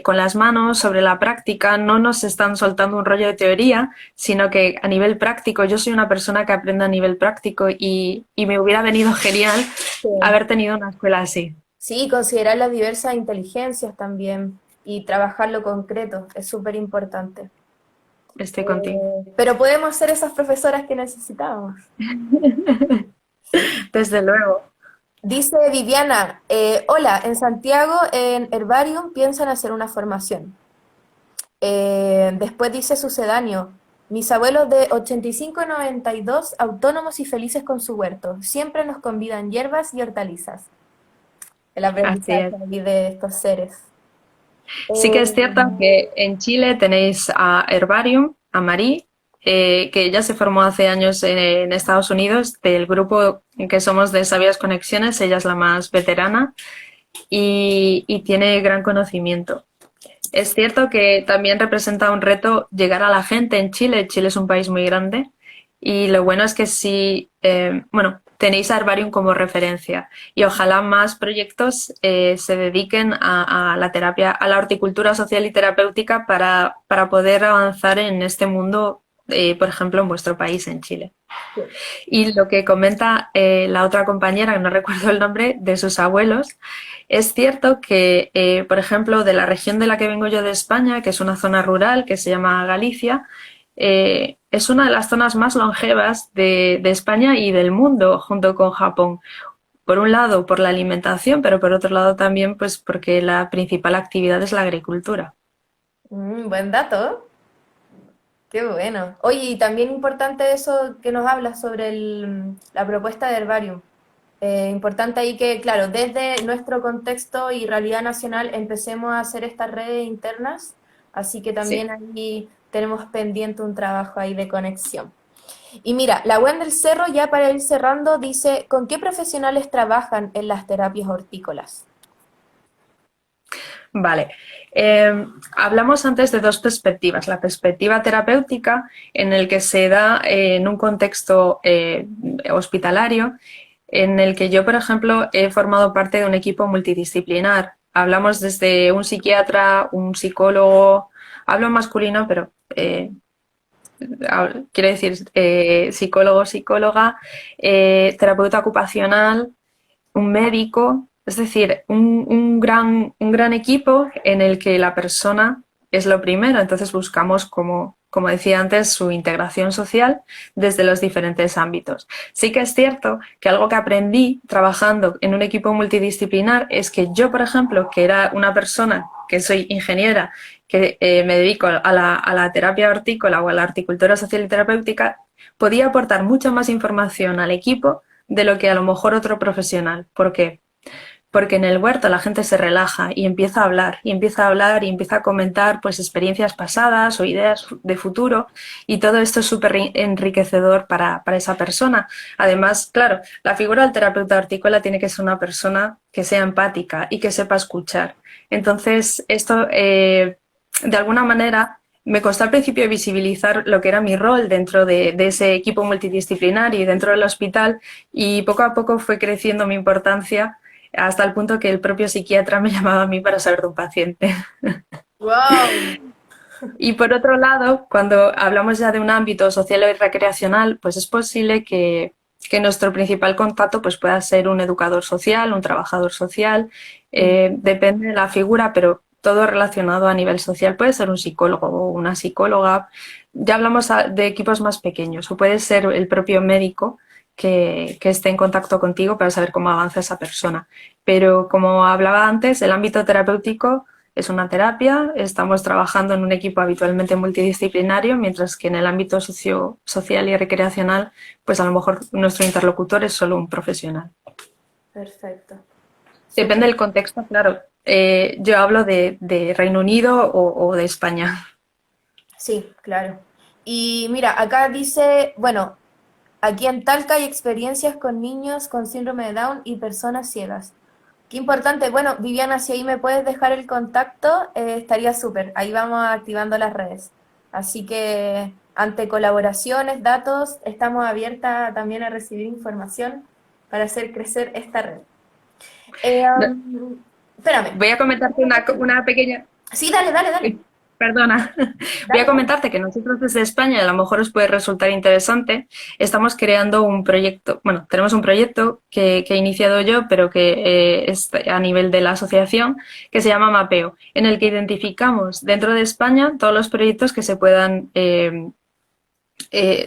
con las manos sobre la práctica, no nos están soltando un rollo de teoría, sino que a nivel práctico, yo soy una persona que aprende a nivel práctico y me hubiera venido genial Sí. haber tenido una escuela así. Sí, considerar las diversas inteligencias también y trabajar lo concreto es súper importante. Estoy contigo. Pero podemos ser esas profesoras que necesitamos. Sí. Desde luego. Dice Viviana, hola, en Santiago, en Herbarium, piensan hacer una formación. Después dice sucedáneo, mis abuelos de 85 y 92, autónomos y felices con su huerto, siempre nos convidan hierbas y hortalizas. El Así aprendizaje es. ahí de estos seres. Sí que es cierto Eh, que en Chile tenéis a Herbarium, a Marí, que ya se formó hace años en Estados Unidos, del grupo que somos de Sabias Conexiones, ella es la más veterana y tiene gran conocimiento. Es cierto que también representa un reto llegar a la gente en Chile. Chile es un país muy grande y lo bueno es que sí, bueno, tenéis a Herbarium como referencia y ojalá más proyectos se dediquen a la terapia, a la horticultura social y terapéutica para poder avanzar en este mundo, por ejemplo, en vuestro país, en Chile. Y lo que comenta la otra compañera, que no recuerdo el nombre, de sus abuelos, es cierto que, por ejemplo, de la región de la que vengo yo de España, que es una zona rural que se llama Galicia, es una de las zonas más longevas de España y del mundo, junto con Japón. Por un lado, por la alimentación, pero por otro lado también, pues porque la principal actividad es la agricultura. buen dato. Qué bueno. Oye, y también importante eso que nos hablas sobre la propuesta de Herbarium. Importante ahí que, claro, desde nuestro contexto y realidad nacional empecemos a hacer estas redes internas, así que Sí. también ahí tenemos pendiente un trabajo ahí de conexión. Y mira, la web del Cerro, ya para ir cerrando, dice, ¿con qué profesionales trabajan en las terapias hortícolas? Vale. Hablamos antes de dos perspectivas. La perspectiva terapéutica, en el que se da en un contexto hospitalario, en el que yo, por ejemplo, he formado parte de un equipo multidisciplinar. Hablamos desde un psiquiatra, un psicólogo, hablo en masculino, pero quiero decir psicólogo, psicóloga, terapeuta ocupacional, un médico, es decir, un gran equipo en el que la persona es lo primero. Entonces buscamos, como decía antes, su integración social desde los diferentes ámbitos. Sí que es cierto que algo que aprendí trabajando en un equipo multidisciplinar es que yo, por ejemplo, que era una persona que soy ingeniera, que me dedico a la terapia hortícola o a la horticultura social y terapéutica, podía aportar mucha más información al equipo de lo que a lo mejor otro profesional. ¿Por qué? Porque en el huerto la gente se relaja y empieza a hablar, y empieza a hablar y empieza a comentar pues experiencias pasadas o ideas de futuro, y todo esto es súper enriquecedor para esa persona. Además, claro, la figura del terapeuta hortícola tiene que ser una persona que sea empática y que sepa escuchar. Entonces, esto de alguna manera me costó al principio visibilizar lo que era mi rol dentro de ese equipo multidisciplinario y dentro del hospital, y poco a poco fue creciendo mi importancia hasta el punto que el propio psiquiatra me llamaba a mí para saber de un paciente. ¡Wow! Y por otro lado, cuando hablamos ya de un ámbito social y recreacional, pues es posible que nuestro principal contacto pues pueda ser un educador social, un trabajador social, depende de la figura, pero todo relacionado a nivel social. Puede ser un psicólogo o una psicóloga. Ya hablamos de equipos más pequeños, o puede ser el propio médico que esté en contacto contigo para saber cómo avanza esa persona. Pero como hablaba antes, el ámbito terapéutico es una terapia, estamos trabajando en un equipo habitualmente multidisciplinario, mientras que en el ámbito social y recreacional, pues a lo mejor nuestro interlocutor es solo un profesional. Perfecto. Depende Súper. del contexto, claro. Yo hablo de Reino Unido o de España. Sí, claro. Y mira, acá dice, bueno, aquí en Talca hay experiencias con niños con síndrome de Down y personas ciegas. Qué importante. Bueno, Viviana, si ahí me puedes dejar el contacto, estaría súper. Ahí vamos activando las redes. Así que ante colaboraciones, datos, estamos abiertas también a recibir información para hacer crecer esta red. Espérame. Voy a comentarte una pequeña. Sí, dale, dale, dale. Perdona, voy a Dale, dale. comentarte que nosotros desde España, a lo mejor os puede resultar interesante, estamos creando un proyecto, bueno, tenemos un proyecto que he iniciado yo, pero que es a nivel de la asociación, que se llama Mapeo, en el que identificamos dentro de España todos los proyectos que se puedan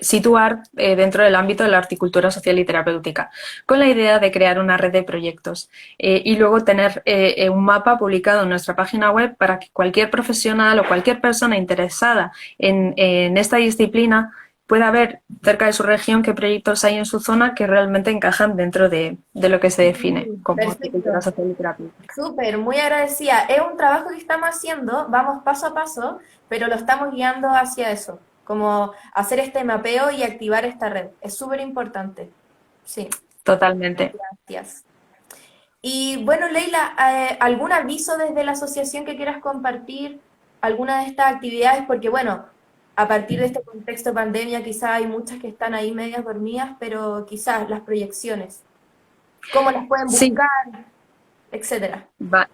situar dentro del ámbito de la horticultura social y terapéutica, con la idea de crear una red de proyectos y luego tener un mapa publicado en nuestra página web para que cualquier profesional o cualquier persona interesada en esta disciplina pueda ver cerca de su región qué proyectos hay en su zona que realmente encajan dentro de lo que se define como horticultura Perfecto. social y terapéutica. Súper, muy agradecida. Es un trabajo que estamos haciendo, vamos paso a paso, pero lo estamos guiando hacia eso, como hacer este mapeo y activar esta red. Es súper importante. Sí, Totalmente. gracias. Y bueno, Leila, ¿algún aviso desde la asociación que quieras compartir? ¿Alguna de estas actividades? Porque bueno, a partir de este contexto de pandemia, quizás hay muchas que están ahí medias dormidas, pero quizás las proyecciones, cómo las pueden Sí, buscar, etcétera. va.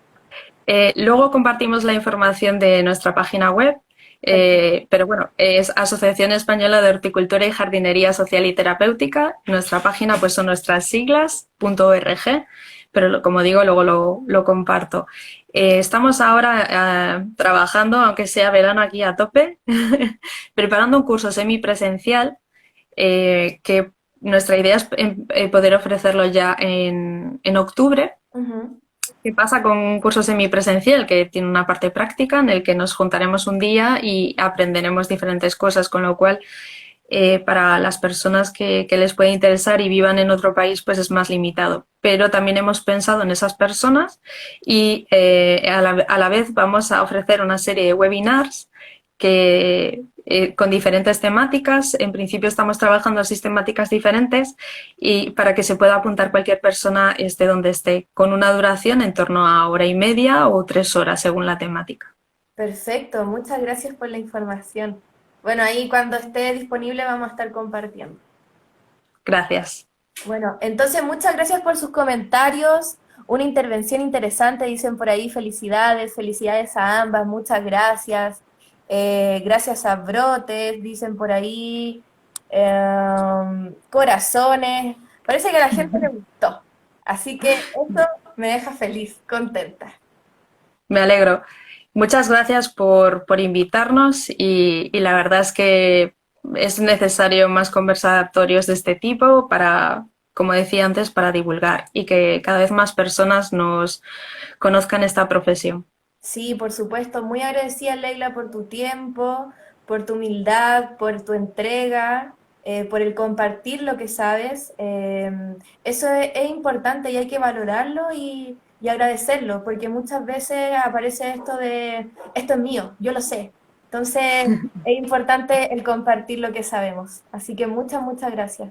Luego compartimos la información de nuestra página web, Perfecto. pero bueno, es Asociación Española de Horticultura y Jardinería Social y Terapéutica. Nuestra página pues son nuestras siglas, .org, pero como digo, luego lo comparto. Estamos ahora trabajando, aunque sea verano aquí a tope, preparando un curso semipresencial que nuestra idea es poder ofrecerlo ya en octubre. Ujú. ¿Qué pasa con un curso semipresencial que tiene una parte práctica en el que nos juntaremos un día y aprenderemos diferentes cosas, con lo cual para las personas que les puede interesar y vivan en otro país pues es más limitado. Pero también hemos pensado en esas personas y a la vez vamos a ofrecer una serie de webinars que con diferentes temáticas. En principio estamos trabajando en sistemáticas diferentes y para que se pueda apuntar cualquier persona esté donde esté, con una duración en torno a hora y media o 3 horas según la temática. Perfecto, muchas gracias por la información. Bueno, ahí cuando esté disponible vamos a estar compartiendo. Gracias. Bueno, entonces muchas gracias por sus comentarios. Una intervención interesante, dicen por ahí, felicidades, felicidades a ambas, muchas gracias. Gracias a Brotes, dicen por ahí, corazones. Parece que a la gente le gustó. Así que eso me deja feliz, contenta. Me alegro. Muchas gracias por invitarnos y la verdad es que es necesario más conversatorios de este tipo para, como decía antes, para divulgar y que cada vez más personas nos conozcan esta profesión. Sí, por supuesto. Muy agradecida, Leila, por tu tiempo, por tu humildad, por tu entrega, por el compartir lo que sabes. Eso es importante y hay que valorarlo y agradecerlo, porque muchas veces aparece esto de, esto es mío, yo lo sé. Entonces, es importante el compartir lo que sabemos. Así que muchas, muchas gracias.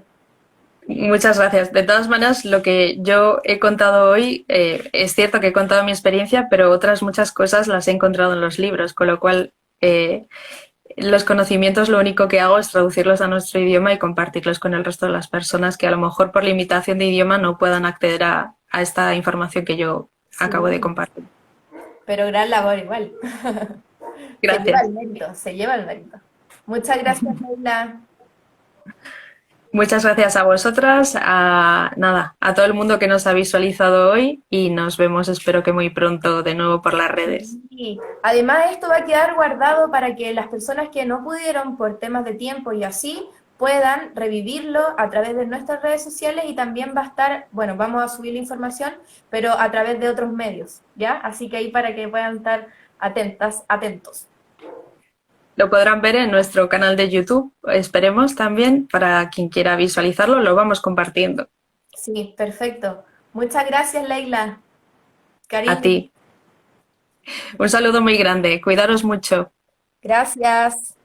Muchas gracias. De todas maneras, lo que yo he contado hoy, es cierto que he contado mi experiencia, pero otras muchas cosas las he encontrado en los libros, con lo cual los conocimientos lo único que hago es traducirlos a nuestro idioma y compartirlos con el resto de las personas que a lo mejor por limitación de idioma no puedan acceder a esta información que yo acabo de Sí, compartir. pero gran labor igual. Se lleva Gracias. el mérito, se lleva el mérito. Muchas gracias, Leila. Muchas gracias a vosotras, a todo el mundo que nos ha visualizado hoy y nos vemos, espero que muy pronto de nuevo por las redes. Y además esto va a quedar guardado para que las personas que no pudieron por temas de tiempo y así puedan revivirlo a través de nuestras redes sociales y también va a estar, bueno, vamos a subir la información, pero a través de otros medios, ¿ya? Así que ahí para que puedan estar atentas, atentos. Lo podrán ver en nuestro canal de YouTube, esperemos también, para quien quiera visualizarlo, lo vamos compartiendo. Sí, perfecto. Muchas gracias, Leila. A Cariño. ti. Un saludo muy grande, cuidaros mucho. Gracias.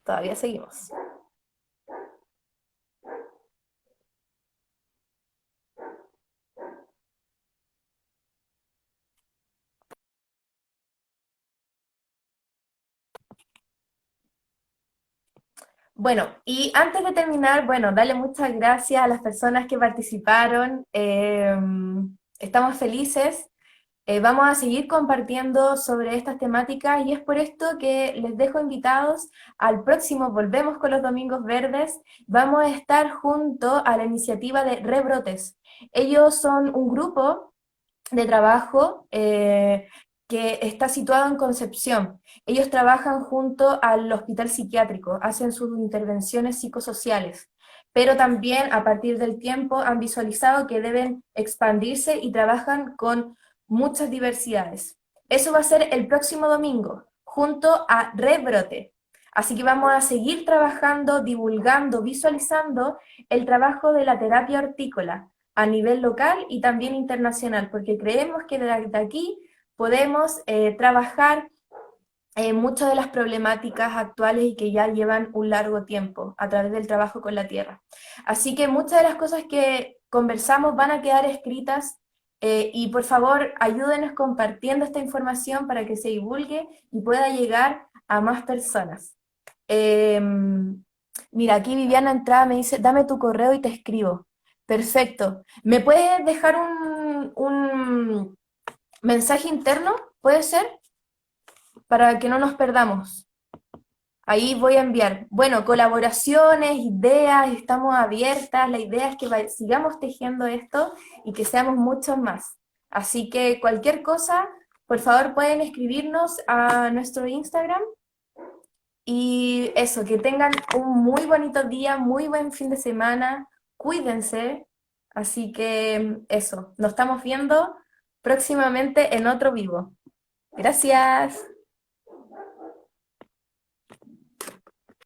Todavía seguimos. Bueno, y antes de terminar, bueno, darle muchas gracias a las personas que participaron. Estamos felices. Vamos a seguir compartiendo sobre estas temáticas y es por esto que les dejo invitados al próximo Volvemos con los Domingos Verdes. Vamos a estar junto a la iniciativa de Rebrotes. Ellos son un grupo de trabajo que está situado en Concepción. Ellos trabajan junto al hospital psiquiátrico, hacen sus intervenciones psicosociales, pero también a partir del tiempo han visualizado que deben expandirse y trabajan con muchas diversidades. Eso va a ser el próximo domingo, junto a Rebrote. Así que vamos a seguir trabajando, divulgando, visualizando el trabajo de la terapia hortícola, a nivel local y también internacional, porque creemos que de aquí podemos trabajar muchas de las problemáticas actuales y que ya llevan un largo tiempo a través del trabajo con la tierra. Así que muchas de las cosas que conversamos van a quedar escritas y por favor ayúdenos compartiendo esta información para que se divulgue y pueda llegar a más personas. Eh, Mira, aquí Viviana Entrada me dice, dame tu correo y te escribo. Perfecto. ¿Me puedes dejar un mensaje interno? ¿Puede ser? Para que no nos perdamos. Ahí voy a enviar. Bueno, colaboraciones, ideas, estamos abiertas. La idea es que sigamos tejiendo esto y que seamos muchos más. Así que cualquier cosa, por favor pueden escribirnos a nuestro Instagram. Y eso, que tengan un muy bonito día, muy buen fin de semana, cuídense. Así que eso, nos estamos viendo próximamente en otro vivo. Gracias.